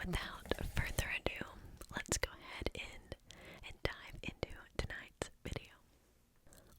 without further ado, let's go ahead and dive into tonight's video.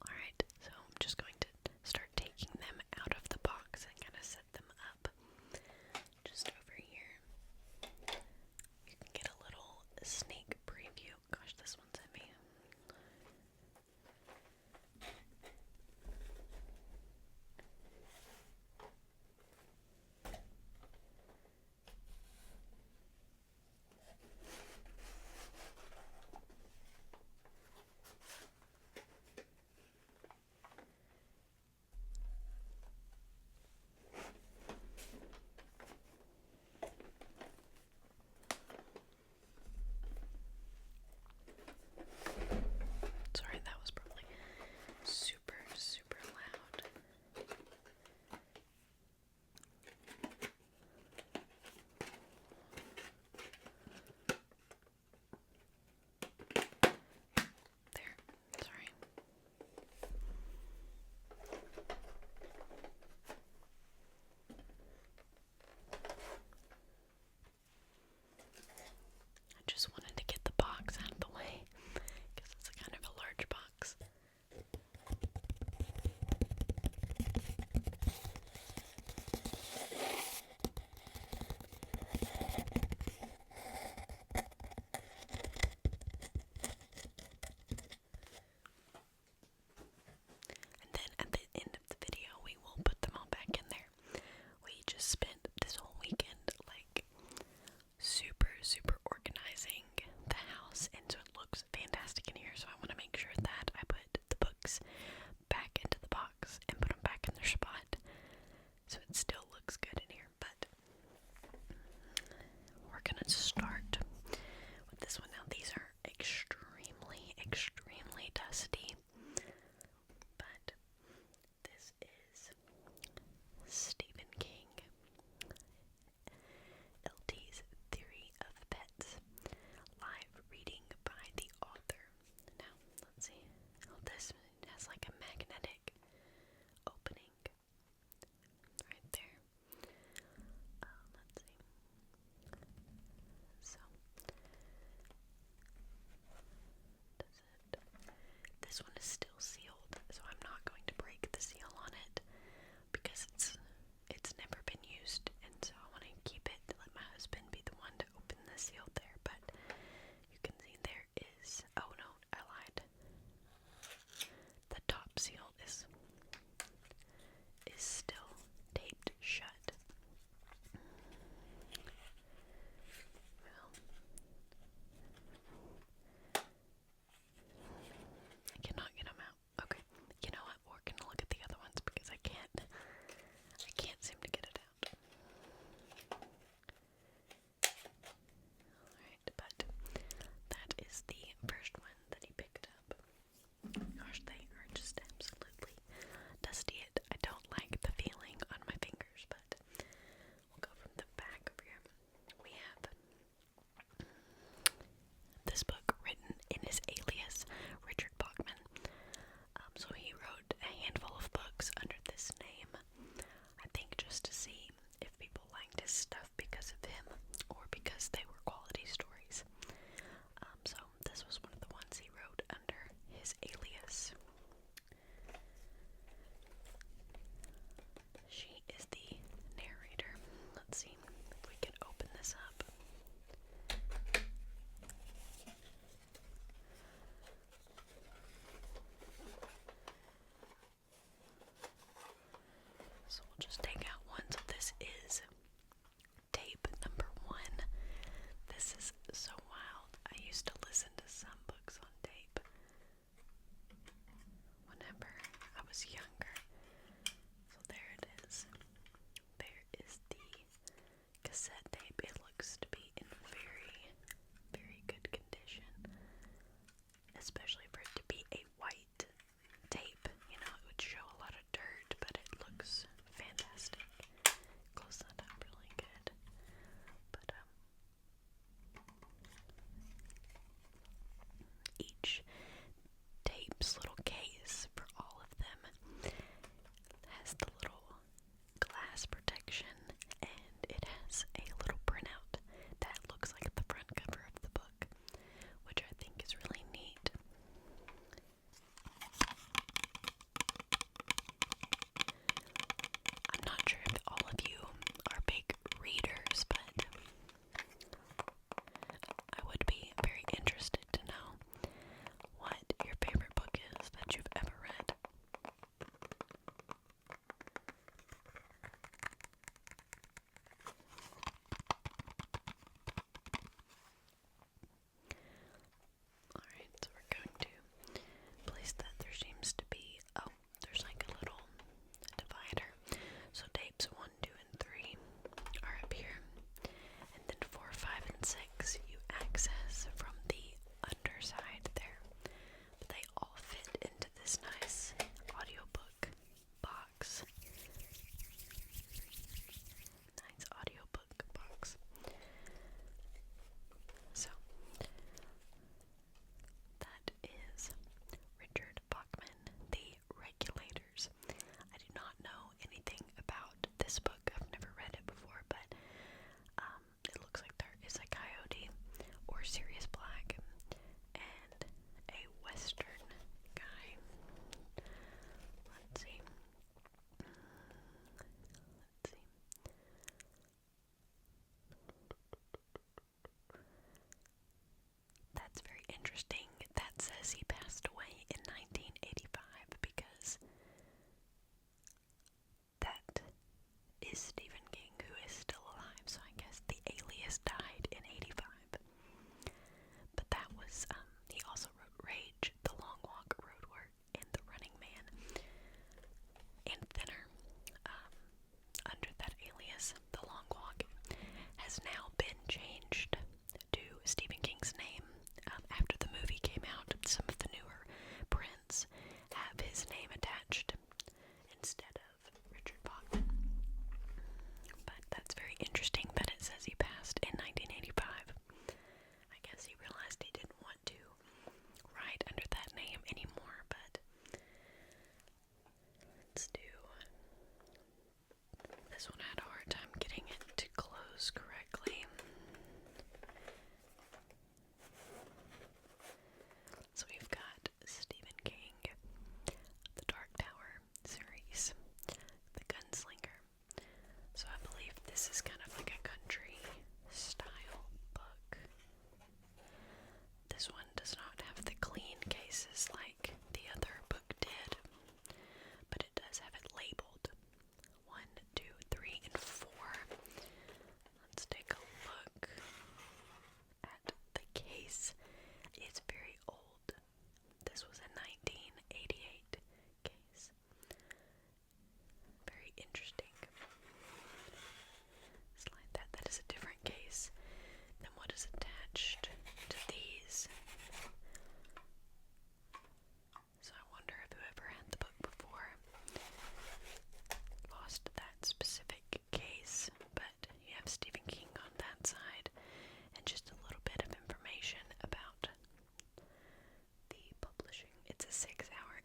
Alright, so I'm just going to start taking them out of the box and kind of set them up just over here. You can get a little sneak preview. Gosh, this one's heavy. Sorry, that was probably super, super loud. There, sorry. I just wanted to get the box out of the way because it's kind of a large box. And then at the end of the video, we will put them all back in there. We just spent this whole weekend like super, super organizing the house, and so it looks fantastic in here. So I want to make sure that I put the books back into the box and put them back in their spot, so it still looks good in here. But we're gonna start with this one. Now these are extremely, extremely dusty, but this is Stephen King, LT's Theory of Pets, live reading by the author. Now, let's see. Oh, this has like a magnetic opening right there. Let's see.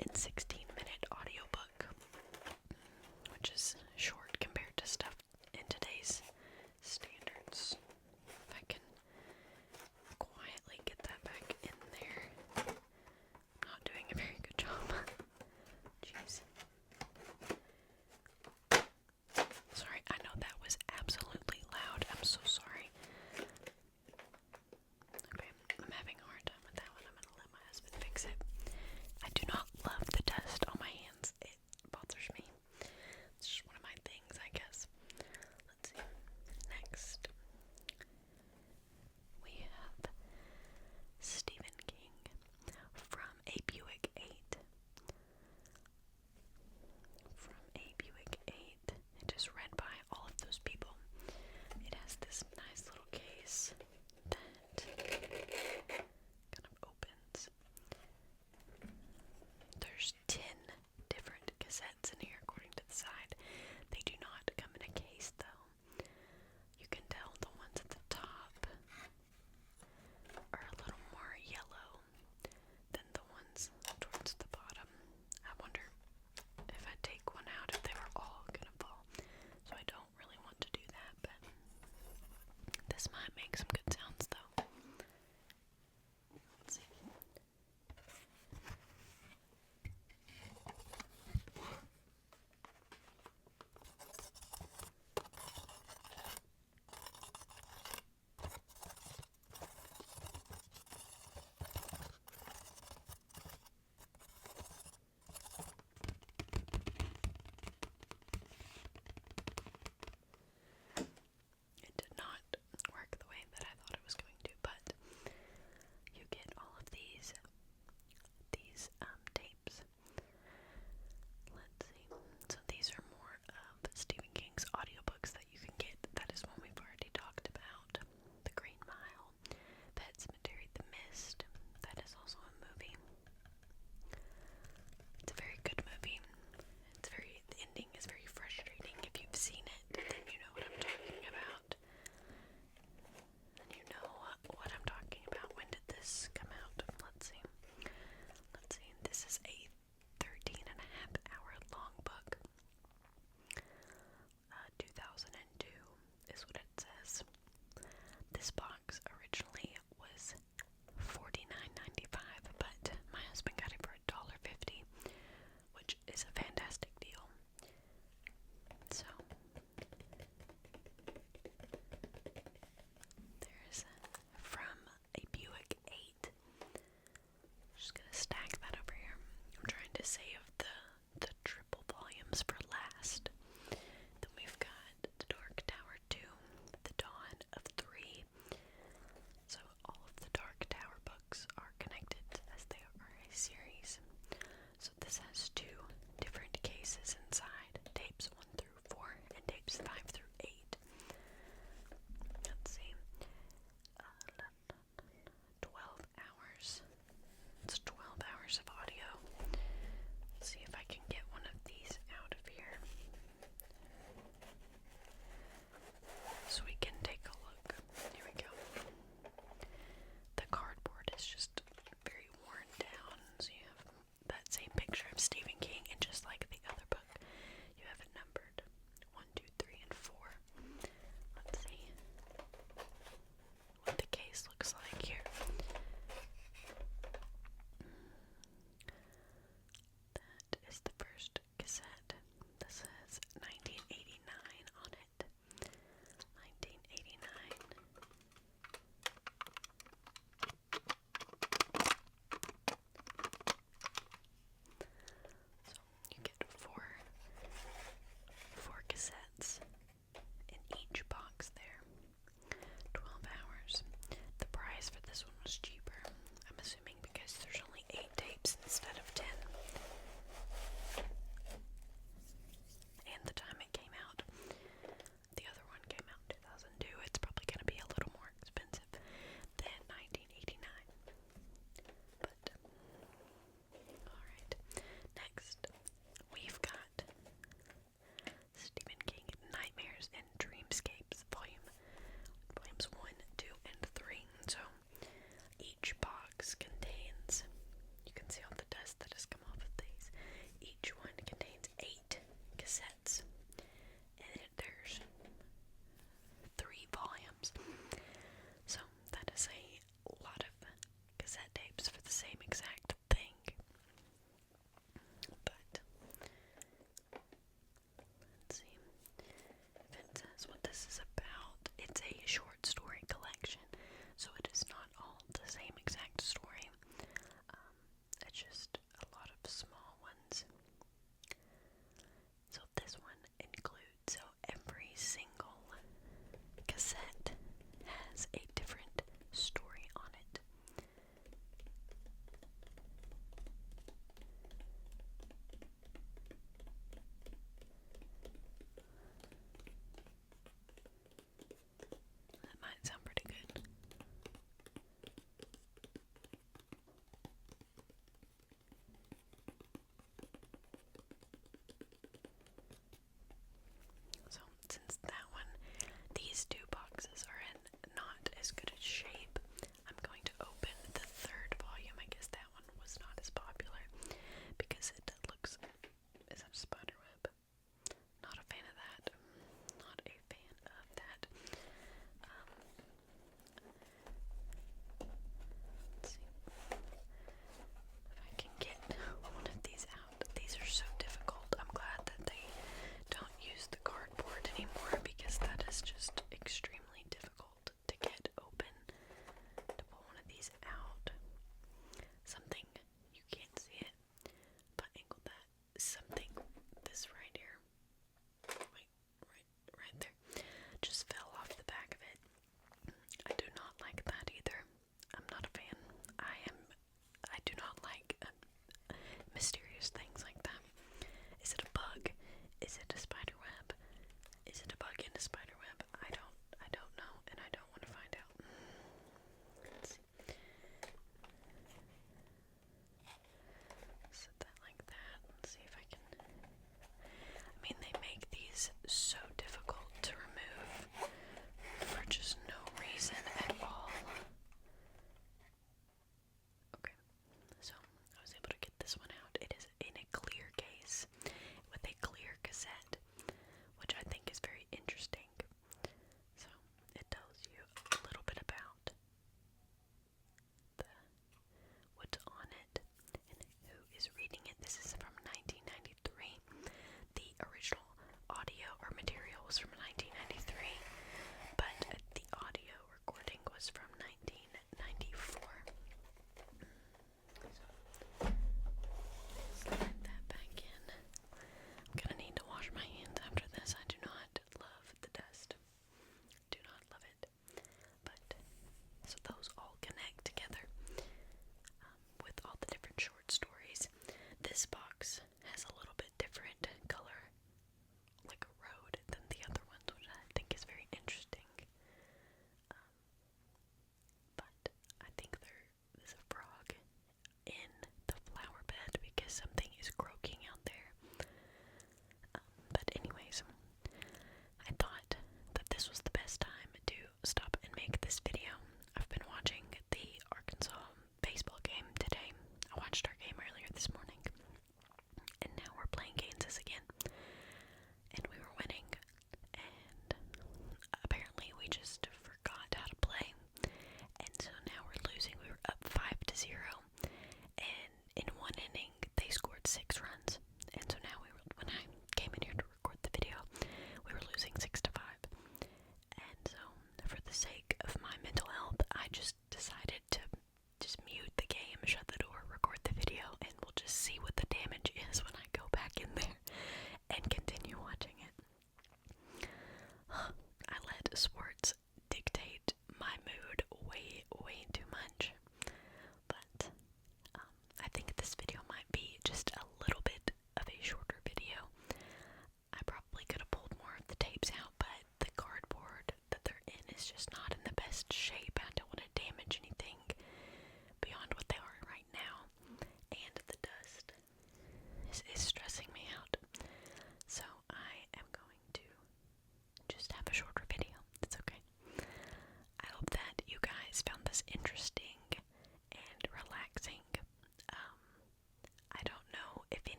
and 16-minute audiobook, which is short compared to stuff in today's standards. If I can quietly get that back in there. Not doing a very good job. Jeez. Sorry, I know that was absolutely loud. I'm so sorry. Okay, I'm having a hard time with that one. I'm gonna let my husband fix it. I do not love the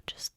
just